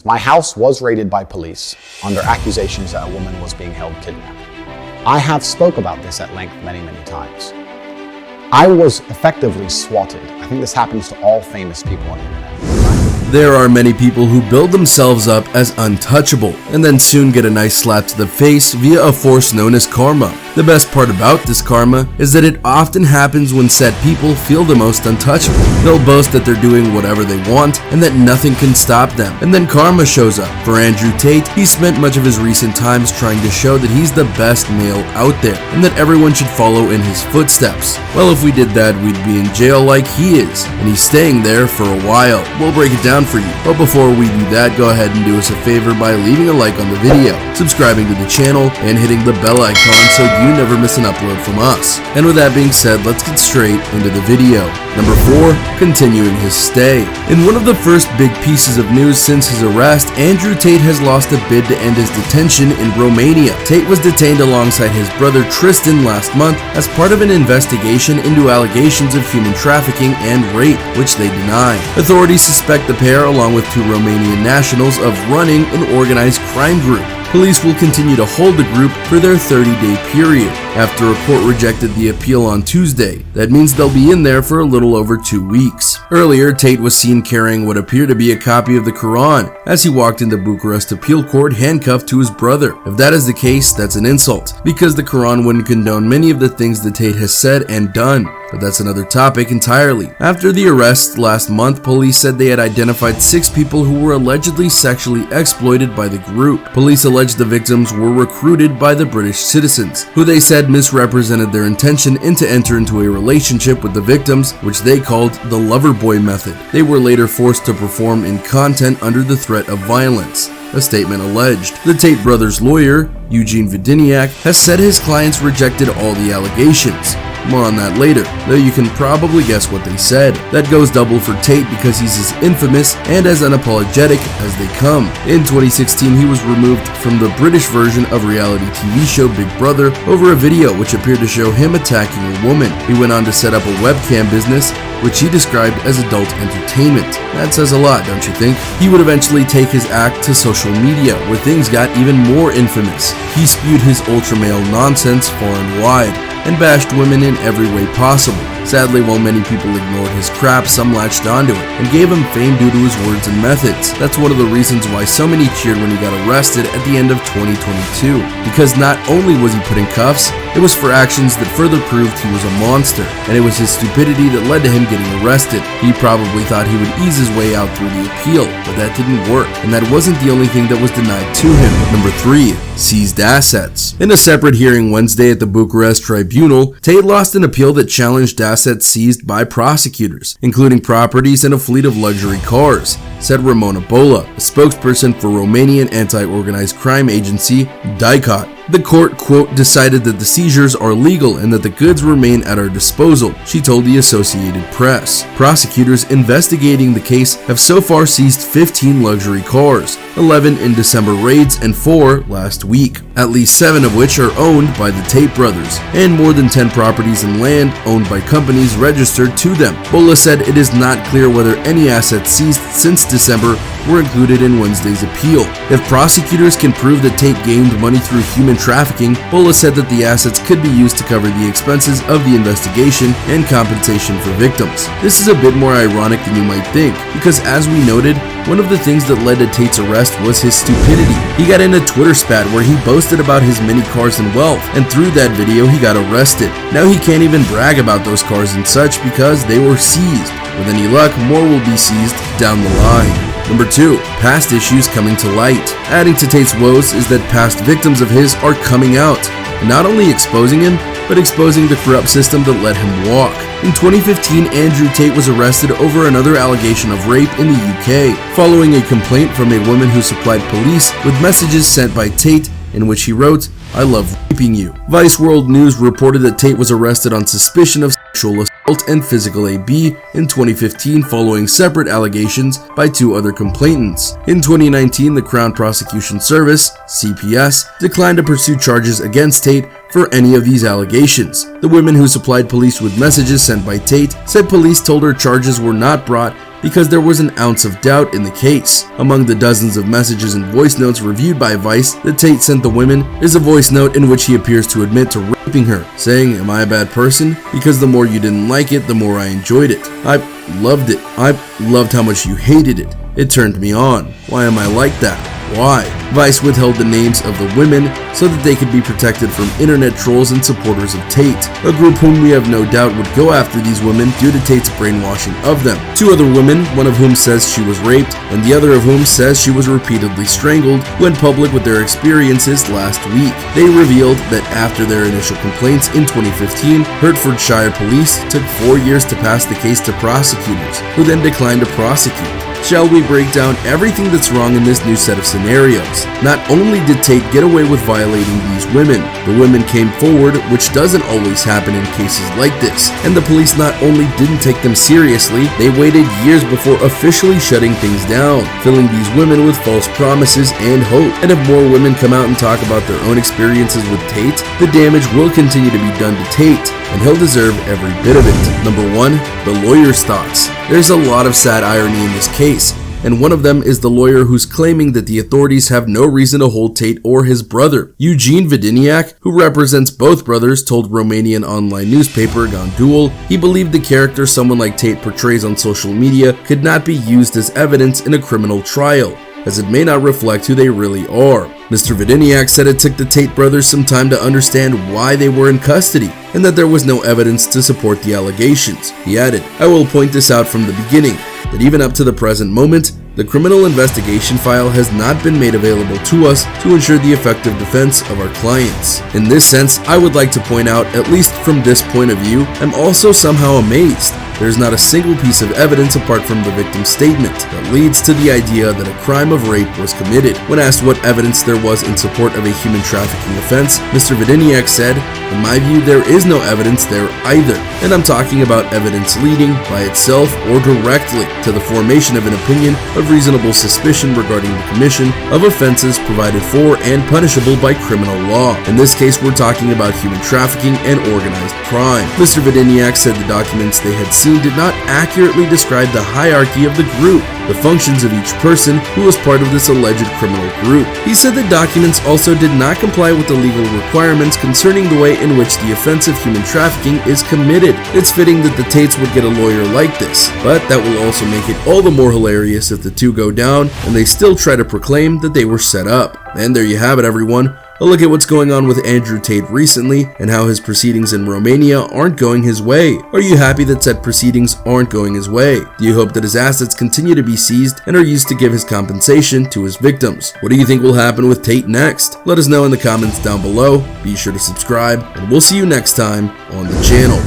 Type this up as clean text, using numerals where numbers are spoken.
My house was raided by police under accusations that a woman was being held kidnapped. I have spoke about this at length many times. I was effectively swatted. I think this happens to all famous people on the internet. There are many people who build themselves up as untouchable and then soon get a nice slap to the face via a force known as karma. The best part about this karma is that it often happens when said people feel the most untouchable. They'll boast that they're doing whatever they want and that nothing can stop them. And then karma shows up. For Andrew Tate, he spent much of his recent times trying to show that he's the best male out there and that everyone should follow in his footsteps. Well, if we did that, we'd be in jail like he is, and he's staying there for a while. We'll break it down for you. But before we do that, go ahead and do us a favor by leaving a like on the video, subscribing to the channel, and hitting the bell icon so you never miss an upload from us. And with that being said, let's get straight into the video. Number 4, continuing his stay. In one of the first big pieces of news since his arrest, Andrew Tate has lost a bid to end his detention in Romania. Tate was detained alongside his brother Tristan last month as part of an investigation into allegations of human trafficking and rape, which they deny. Authorities suspect the pair, along with 2 Romanian nationals, of running an organized crime group. Police will continue to hold the group for their 30-day period. After a court rejected the appeal on Tuesday, that means they'll be in there for a little over 2 weeks. Earlier, Tate was seen carrying what appeared to be a copy of the Quran as he walked into Bucharest appeal court handcuffed to his brother. If that is the case, that's an insult, because the Quran wouldn't condone many of the things that Tate has said and done. But that's another topic entirely. After the arrest last month, police said they had identified 6 people who were allegedly sexually exploited by the group. Police alleged the victims were recruited by the British citizens, who they said misrepresented their intention to enter into a relationship with the victims, which they called the lover boy method. They were later forced to perform in content under the threat of violence, a statement alleged. The Tate brothers' lawyer, Eugene Vidiniak, has said his clients rejected all the allegations. More on that later, though you can probably guess what they said. That goes double for Tate because he's as infamous and as unapologetic as they come. In 2016, he was removed from the British version of reality TV show Big Brother over a video which appeared to show him attacking a woman. He went on to set up a webcam business, which he described as adult entertainment. That says a lot, don't you think? He would eventually take his act to social media, where things got even more infamous. He spewed his ultra male nonsense far and wide, and bashed women in every way possible. Sadly, while many people ignored his crap, some latched onto it and gave him fame due to his words and methods. That's one of the reasons why so many cheered when he got arrested at the end of 2022. Because not only was he put in cuffs, it was for actions that further proved he was a monster, and it was his stupidity that led to him getting arrested. He probably thought he would ease his way out through the appeal, but that didn't work, and that wasn't the only thing that was denied to him. Number 3, seized assets. In a separate hearing Wednesday at the Bucharest Tribunal, Tate lost an appeal that challenged assets seized by prosecutors, including properties and a fleet of luxury cars, said Ramona Bola, a spokesperson for Romanian anti-organized crime agency Tate. The court, quote, decided that the seizures are legal and that the goods remain at our disposal, she told the Associated Press. Prosecutors investigating the case have so far seized 15 luxury cars, 11 in December raids and 4 last week, at least 7 of which are owned by the Tate brothers, and more than 10 properties and land owned by companies registered to them. Bola said it is not clear whether any assets seized since December were included in Wednesday's appeal. If prosecutors can prove that Tate gained money through human trafficking, Bola said that the assets could be used to cover the expenses of the investigation and compensation for victims. This is a bit more ironic than you might think, because as we noted, one of the things that led to Tate's arrest was his stupidity. He got in a Twitter spat where he boasted about his many cars and wealth, and through that video he got arrested. Now he can't even brag about those cars and such because they were seized. With any luck, more will be seized down the line. Number 2, past issues coming to light. Adding to Tate's woes is that past victims of his are coming out, and not only exposing him, but exposing the corrupt system that let him walk. In 2015, Andrew Tate was arrested over another allegation of rape in the UK, following a complaint from a woman who supplied police with messages sent by Tate in which he wrote, "I love raping you." Vice World News reported that Tate was arrested on suspicion of sexual assault and physical AB in 2015 following separate allegations by 2 other complainants. In 2019, the Crown Prosecution Service, CPS, declined to pursue charges against Tate for any of these allegations. The woman who supplied police with messages sent by Tate said police told her charges were not brought because there was an ounce of doubt in the case. Among the dozens of messages and voice notes reviewed by Vice that Tate sent the women is a voice note in which he appears to admit to raping her, saying, "Am I a bad person? Because the more you didn't like it, the more I enjoyed it. I loved it. I loved how much you hated it. It turned me on. Why am I like that? Why?" Vice withheld the names of the women so that they could be protected from internet trolls and supporters of Tate, a group whom we have no doubt would go after these women due to Tate's brainwashing of them. Two other women, one of whom says she was raped, and the other of whom says she was repeatedly strangled, went public with their experiences last week. They revealed that after their initial complaints in 2015, Hertfordshire police took 4 years to pass the case to prosecutors, who then declined to prosecute. Shall we break down everything that's wrong in this new set of scenarios? Not only did Tate get away with violating these women, the women came forward, which doesn't always happen in cases like this, and the police not only didn't take them seriously, they waited years before officially shutting things down, filling these women with false promises and hope. And if more women come out and talk about their own experiences with Tate, the damage will continue to be done to Tate, and he'll deserve every bit of it. Number 1, the lawyer's thoughts. There's a lot of sad irony in this case, and one of them is the lawyer who's claiming that the authorities have no reason to hold Tate or his brother. Eugene Vidiniak, who represents both brothers, told Romanian online newspaper Gândul he believed the character someone like Tate portrays on social media could not be used as evidence in a criminal trial, as it may not reflect who they really are. Mr. Vidiniak said it took the Tate brothers some time to understand why they were in custody, and that there was no evidence to support the allegations. He added, "I will point this out from the beginning, that even up to the present moment, the criminal investigation file has not been made available to us to ensure the effective defense of our clients. In this sense, I would like to point out, at least from this point of view, I'm also somehow amazed. There's not a single piece of evidence apart from the victim's statement that leads to the idea that a crime of rape was committed." When asked what evidence there was in support of a human trafficking offense, Mr. Vidiniak said, "In my view, there is no evidence there either, and I'm talking about evidence leading, by itself or directly, to the formation of an opinion of reasonable suspicion regarding the commission of offenses provided for and punishable by criminal law. In this case, we're talking about human trafficking and organized crime." Mr. Vidiniak said the documents they had seen did not accurately describe the hierarchy of the group, the functions of each person who was part of this alleged criminal group. He said the documents also did not comply with the legal requirements concerning the way in which the offense of human trafficking is committed. It's fitting that the Tates would get a lawyer like this, but that will also make it all the more hilarious if the two go down and they still try to proclaim that they were set up. And there you have it, everyone. A look at what's going on with Andrew Tate recently and how his proceedings in Romania aren't going his way. Are you happy that said proceedings aren't going his way? Do you hope that his assets continue to be seized and are used to give his compensation to his victims? What do you think will happen with Tate next? Let us know in the comments down below. Be sure to subscribe, and we'll see you next time on the channel.